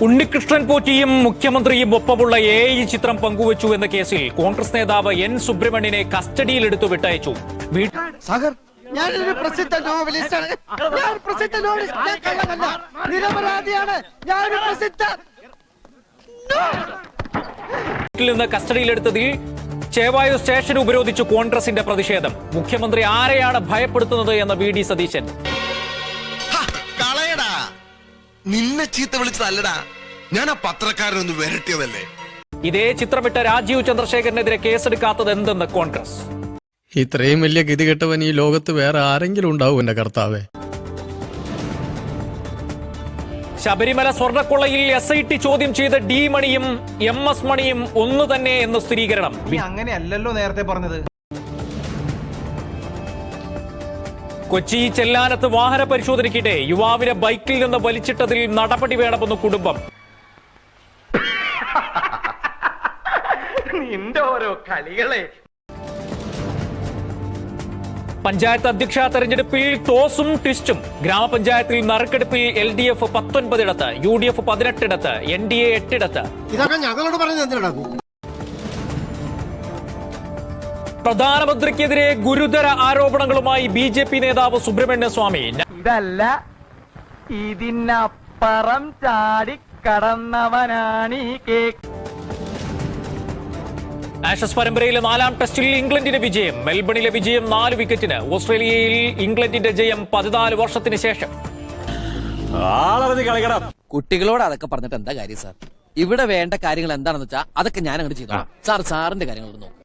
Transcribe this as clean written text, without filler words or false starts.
ഉണ്ണികൃഷ്ണൻ പോറ്റിയും മുഖ്യമന്ത്രിയും ഒപ്പമുള്ള AI ചിത്രം പങ്കുവച്ചു എന്ന കേസിൽ കോൺഗ്രസ് നേതാവ് N സുബ്രഹ്മണ്യനെ കസ്റ്റഡിയിലെടുത്തു വിട്ടയച്ചു. ഞാനൊരു പ്രസിദ്ധ നോവലിസ്റ്റാണ്. ഞാൻ പ്രസിദ്ധ നോവലിസ്റ്റ്. ഞാൻ കള്ളനല്ല, നിരപരാധിയാണ്. ഞാനൊരു പ്രസിദ്ധ വീട്ടിൽ നിന്ന് കസ്റ്റഡിയിലെടുത്തതിൽ ചേവായൂർ സ്റ്റേഷൻ ഉപരോധിച്ചു കോൺഗ്രസിന്റെ പ്രതിഷേധം. മുഖ്യമന്ത്രി ആരെയാണ് ഭയപ്പെടുത്തുന്നത് എന്ന് VD സതീശൻ. നിന്നെ ചീത്ത വിളിച്ചതല്ലടാ, ഞാൻ ആ പത്രക്കാരനൊന്ന് വരട്ടിയതല്ലേ. ഇതേ ചിത്രമിട്ട രാജീവ് ചന്ദ്രശേഖരനെതിരെ കേസെടുക്കാത്തത് എന്തെന്ന് കോൺഗ്രസ്. ഇത്രയും വലിയ ഗതികെട്ടവൻ ഈ ലോകത്ത് വേറെ ആരെങ്കിലും ഉണ്ടാവും എന്റെ കർത്താവേ. ശബരിമല സ്വർണ്ണക്കൊള്ളയിൽ SIT ചോദ്യം ചെയ്ത D മണിയും MS മണിയും ഒന്നു തന്നെ എന്ന് സ്ഥിരീകരണം. അങ്ങനെയല്ലല്ലോ നേരത്തെ പറഞ്ഞത്. കൊച്ചി ചെല്ലാനത്ത് വാഹന പരിശോധനയ്ക്കിടെ യുവാവിനെ ബൈക്കിൽ നിന്ന് വലിച്ചിട്ടതിൽ നടപടി വേണമെന്ന് കുടുംബം. നിന്റെ ഓരോ കളികളെ. പഞ്ചായത്ത് അധ്യക്ഷ തെരഞ്ഞെടുപ്പിൽ ടോസും ട്വിസ്റ്റും. ഗ്രാമപഞ്ചായത്തിൽ നറുക്കെടുപ്പിൽ LDF 19 ഇടത്ത്, UDF 18 ഇടത്ത്, NDA 8 ഇടത്ത്. ഇതൊക്കെ ഞങ്ങളോട് പറഞ്ഞത് എന്തിനാ? പ്രധാനമന്ത്രിക്കെതിരെ ഗുരുതര ആരോപണങ്ങളുമായി BJP നേതാവ് സുബ്രഹ്മണ്യ സ്വാമി. ഇതല്ല, ഇതിനപ്പുറം ചാടിക്കടന്നവനാണ് ഈ കേക്ക്. ആഷസ് പരമ്പരയിലെ 4ാം ടെസ്റ്റിൽ ഇംഗ്ലണ്ടിന്റെ വിജയം. മെൽബണിലെ വിജയം 4 വിക്കറ്റിന്. ഓസ്ട്രേലിയയിൽ ഇംഗ്ലണ്ടിന്റെ ജയം 14 വർഷത്തിന് ശേഷം. കുട്ടികളോട് അതൊക്കെ പറഞ്ഞിട്ട് എന്താ കാര്യം സാർ? ഇവിടെ വേണ്ട കാര്യങ്ങൾ എന്താണെന്ന് വെച്ചാൽ അതൊക്കെ ഞാൻ അങ്ങോട്ട് ചെയ്തോളാം. സാറിന്റെ കാര്യങ്ങൾ നോക്കും.